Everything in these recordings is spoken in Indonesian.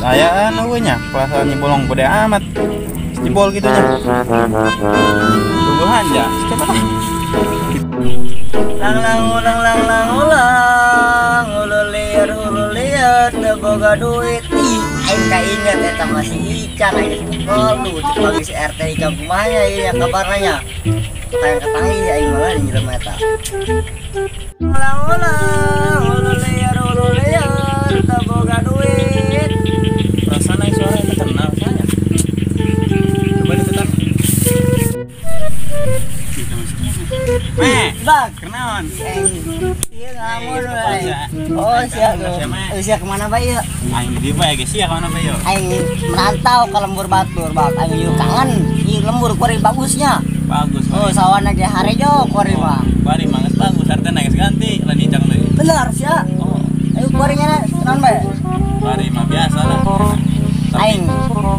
Saya nya perasaan bolong gede amat. Jebol gitu nya. Tungguhan ya. Coba lah. Lang ulu liar boga duit. Ih, aing ka inget eta masih ikan aing sekolah lu bagi si RT ikan kumanya ya kabarnya. Tayang aing malah di jelema eta. Ulu liar boga duit. Perasaan yang suara itu kenal saya. Coba ditekan. Bang, Kenaon? iya ngamun we. Oh, siap kemana Pak ya? Aing di bae geus sia kana bae yo. Aing merantau ke Lembur Batur, Bang. Aing yuk kangen, ieu lembur kuari bagusnya. Bagus. Oh, sawana ge harejo kuari mah. Bari mah geus bagus, artana geus ganti lain icang deui. Bener sia. Oh, Ayo kuarinya naon bae? bari mah biasa lah. Aing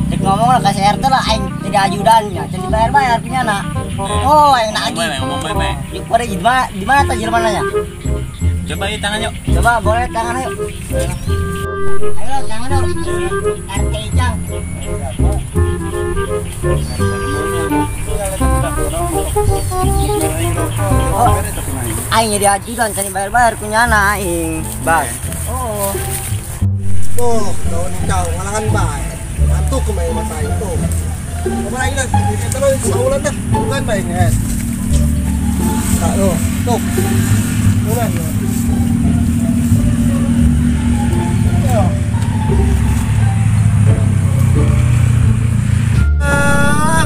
dik ngomong lah ka RT lah aing tidak ajudannya, jadi bayar punya nak. Oh, aing nagih. Ngomong bae. Yuk kuari di mana tah jelmananya? Coba ieu tangan yuk. Coba boleh tangan ayo. Ayo tangan dong. RT Ijang. Oh, aing jadi ajudan cari bayar kunyana aing. Bae. Oh. Tuh, daun hijau, ngalangan baik. Mantuk ke main mata itu. Kamu lagi dah, kita terus saulan dah, bukan baik guys. Tak lo, tuh, bukan.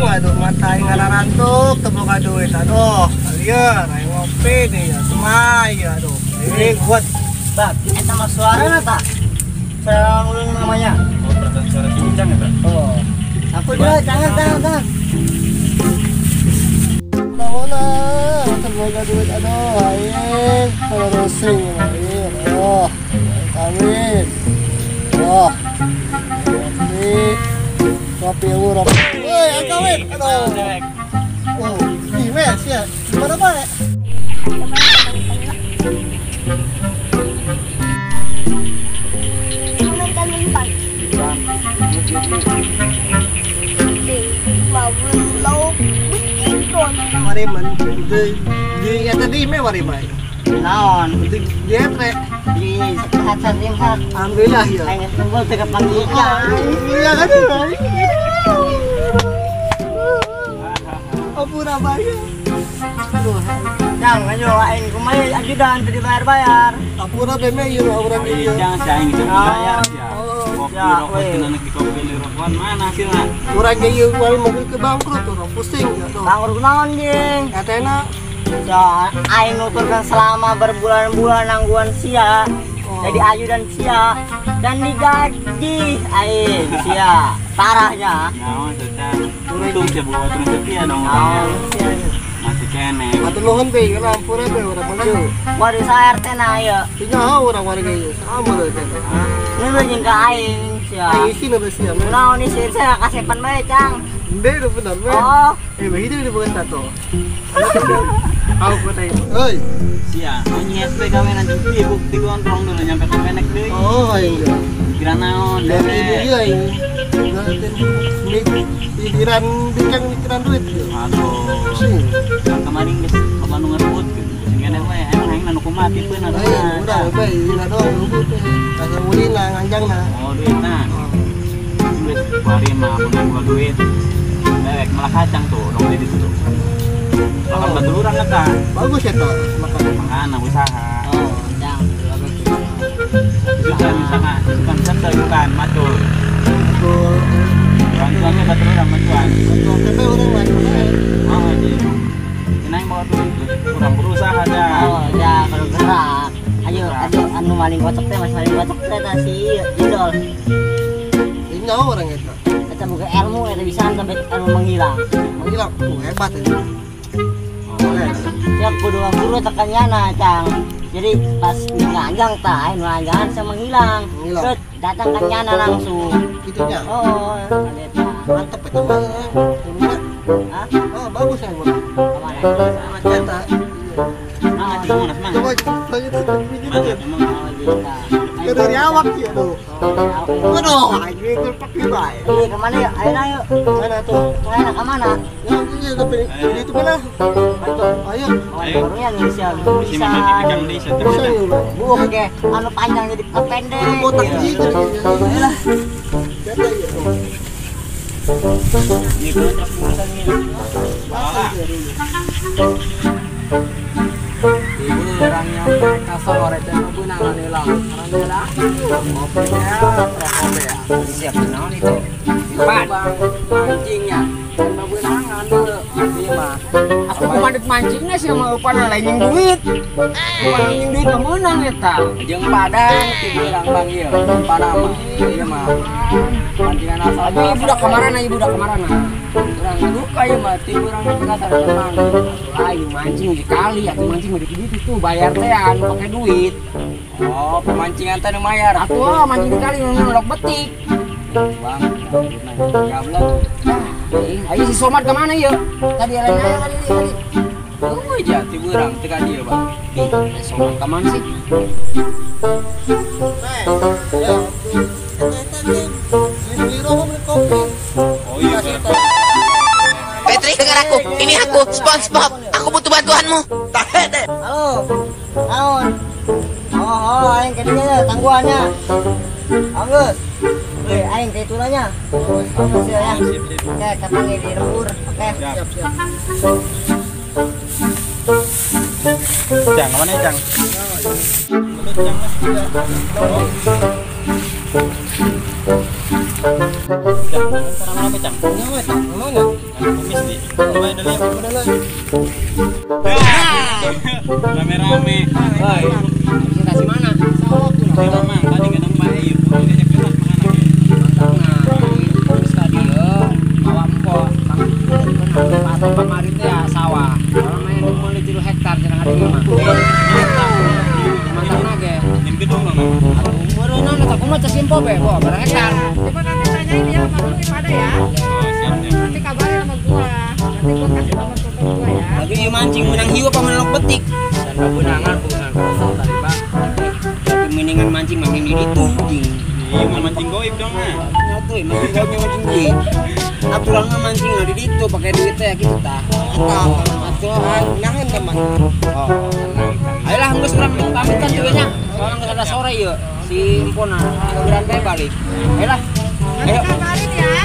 Waduh, mata ngaran antuk, tepuk duit, aduh, kalian, ayo ngopi nih ya, semai ya, aduh, ini kuat. Bang, eta mah suara tak? Suara ulun namanya. Oh, perasaan suara si Ujang eta. Oh. Aku dulu tangan. Wala, terbaga duit aduh, aing, kalau rosing aing, oh, kawin, oh, ini, kopi urap, woi, kawin, aduh, oh, gimana sih ya, gimana pak? Mariman, di ya tadi me mariman. Naon? Di dia trek. Di sehat sehat. Alhamdulillah ya. Aing tunggu teu panggil Iya kan? Apura bayar. Aduh, Jang, ayo aing kumaha ajudan teu dibayar. apura beme ieu orang ieu. Jangan saing gitu saya. Kopi Ya, rokok weh. cenah di kopi li rokokan mana hasilna? Urang ge ieu wali mobil ke bangkrut orang pusing ya tuh. Bangkrut naon jeung? Katanya Ya, aing nuturkan selama berbulan-bulan nangguan sia. Jadi ajudan sia dan digaji aing sia. Parahnya. Naon teh? Untung sih buat turun setia dong. Naon sia. Masih kene. atuh nuhun be kana ampura be urang maju. Waduh saya RT na ya. Tinggal urang warga ieu. Sama leuh teh. Ini jeung ka aing sia. Aing sih nu sia. Naon ni sih saya kasepan bae cang. Inde udah benar be. Oh, Begitu di bukan tato. Aku kata itu. Oi. Sia, nyet pe gawe nanti piye bukti kontrong dulu nyampe ke menek deui. Oh iya. Kira naon Dari dewe. dia ini. Pikiran pikiran duit. Aduh. Sing. Kan kemarin geus ke Bandung ngerebut gitu. Singene we emang aing anu kumati peuh anu. Ayo, udah be, ina doang rubut teh. Kagak ulina nganjangna. Oh, duitna. Duit bari mah mun gua duit. Dewek malah kacang tuh dong di situ. Makan batur urang eta. Bagus ya toh makan. Makana usaha. oh, cang. Itu kan misalnya bukan senda bukan macul. Betul. Bantuannya batur urang bantuan. Betul tapi orang lain. Oh, jadi naik bawa duit kurang berusaha dah. Oh, ya kalau gerak. Ayo anu maling kocok teh masih maling kocok teh tah si Idol. Ini orang itu. Kita buka ilmu eta bisa sampai ilmu menghilang. Menghilang tuh hebat ini. Boleh. Ya kudu guru tekannya cang. Jadi pas nganjang tah anu nganjangan bisa menghilang. Menghilang. Terus datang kenyana langsung. Itunya. Oh, ada tah. Mantap itu mah. Ini. Hah? Oh, bagus ya, Bang. Kemana? Sama cetak. Nah, semangat. Coba lanjut. Semangat, semangat. Ya dari awak ya tuh. Aduh, ini terpakai baik. Ini kemana ya? Ayo ayo. Mana tuh? Ayo kemana? Ya, ini tapi ini itu mana? Ayo. Ayo. Barunya bisa Mesti bisa. memang dipegang di satu Bisa medan. yuk. Oke, anu panjang jadi pendek. Botak gitu. juga nih. Ayolah. Kata ya tuh. Ini kontrak bulan ini. Wah. Ibu orang yang kasar orang dan benangan hilang. Orang hilang. Kopinya kopi ya. Siap naon itu. Bang, mancingnya. Dan benangan dulu. Lima. Aku kumadet mancingnya sih sama upana lain duit. Lain duit menang eta. Jeung padang tiga orang bang ieu. Panama. Ieu mah. Pancingan asal. Tapi budak kamarana ibu budak kamarana. Urang luka ieu mah tiga orang kasar tenang. Lain mancing dikali atau mancing di gitu tuh bayar teh anu pakai duit. Oh, pemancingan teh nu mayar. Atuh mancing dikali ngelok betik. Bang, gablek. Ayo si Somad kemana yuk? Tadi lain aja tadi. Oh aja tiga orang teka dia bang. Si Somad kemana sih? Ya, beli rokok beli kopi. Oh iya. Patrick, dengar aku. Ini aku, SpongeBob. Aku butuh bantuanmu. Halo, naon? Oh, aing kadinya ya tangguhannya. Anggus. Aing teh tulanya. Anggus ya. Oke, kapan di rembur. Oke. Siap. Jang, mana Jang? Menurut Jang Mas. Jang, sekarang apa Jang? Nyawa tak? Mana? Kumis di. Coba dulu. Udah lah. Rame-rame. Hei, Kita si mana? Di Mamang tadi kadang bae yuk. Ngajak gerak makan. Terus tadi bawa empok. Pasang kemarin teh ya sawah. Orang main 5 hektar jarang ada mah. Mantap nage. Yang gedung dong. Umurna eta kumaha teh simpo be, bo, berapa hektar? Coba nanti tanyain dia sama lu gimana ya. Oh, siap. Nanti kabarin sama gua. Nanti gua kasih nomor telepon gua ya. Lagi ieu mancing menang hiu apa menang betik? dan benangan bukan kosong tadi bang. Tapi mendingan mancing mancing di ditu anjing. Iya, mau mancing goib dong nah. Nyatu mancing gak mancing di. Aturan mah mancing di ditu pakai duit teh gitu tah. Aturan nahan teman. Oh. Ayolah geus urang pamit kan tuh nya. Soalnya geus ada sore ieu. Si empona geran teh balik. Ayolah. Nanti kabarin ya.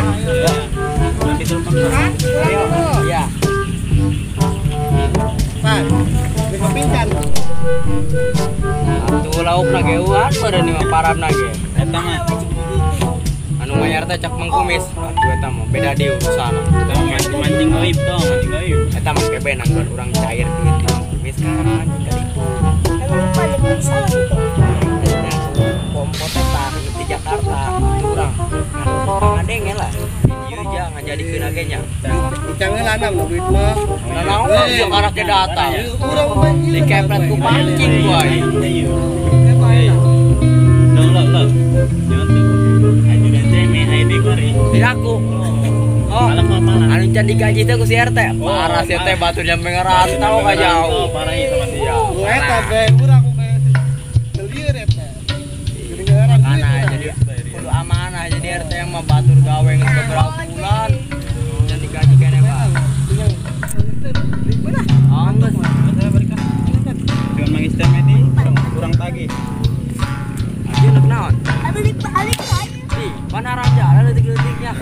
Nanti tumpang. Kan? Pulang dulu. Iya. Pan. Beli kopi kan. Atuh lauk nage uan pada nih mah parab nage. Eta mah. Anu mayar teh cak mangkumis. Atuh eta mah beda di urusan. Tahu mancing goib dong, mancing goib. Eta mah kebenan kan urang cair duit di mangkumis kan. Emang lupa dia belum salah gitu. Pompot eta di Jakarta urang. Ngadenge lah. Ieu ja ngajadikeun agenya. Jangan lanam no duit mah. Nah, naon sekarang ke datang. Urang mancing. Dikepret ku pancing boy. Lo. Jangan tuh. Ayo dan teme ID kori. Tidak aku. Oh, Malam. anu can digaji teh ku si RT. Parah si teh batu jam mengerat tahu ka jauh. Parah itu masih ya. Eta be urang ku kayak gelir eta. Gelingan. Mana jadi kudu amanah jadi RT yang mah batur gawe geus beberapa bulan. Dan digaji kene Pak. Oh, geus. Dengan magister medi kurang tagih. Aja naon? Balik aja. Ih, panaran jalan leutik-leutiknya.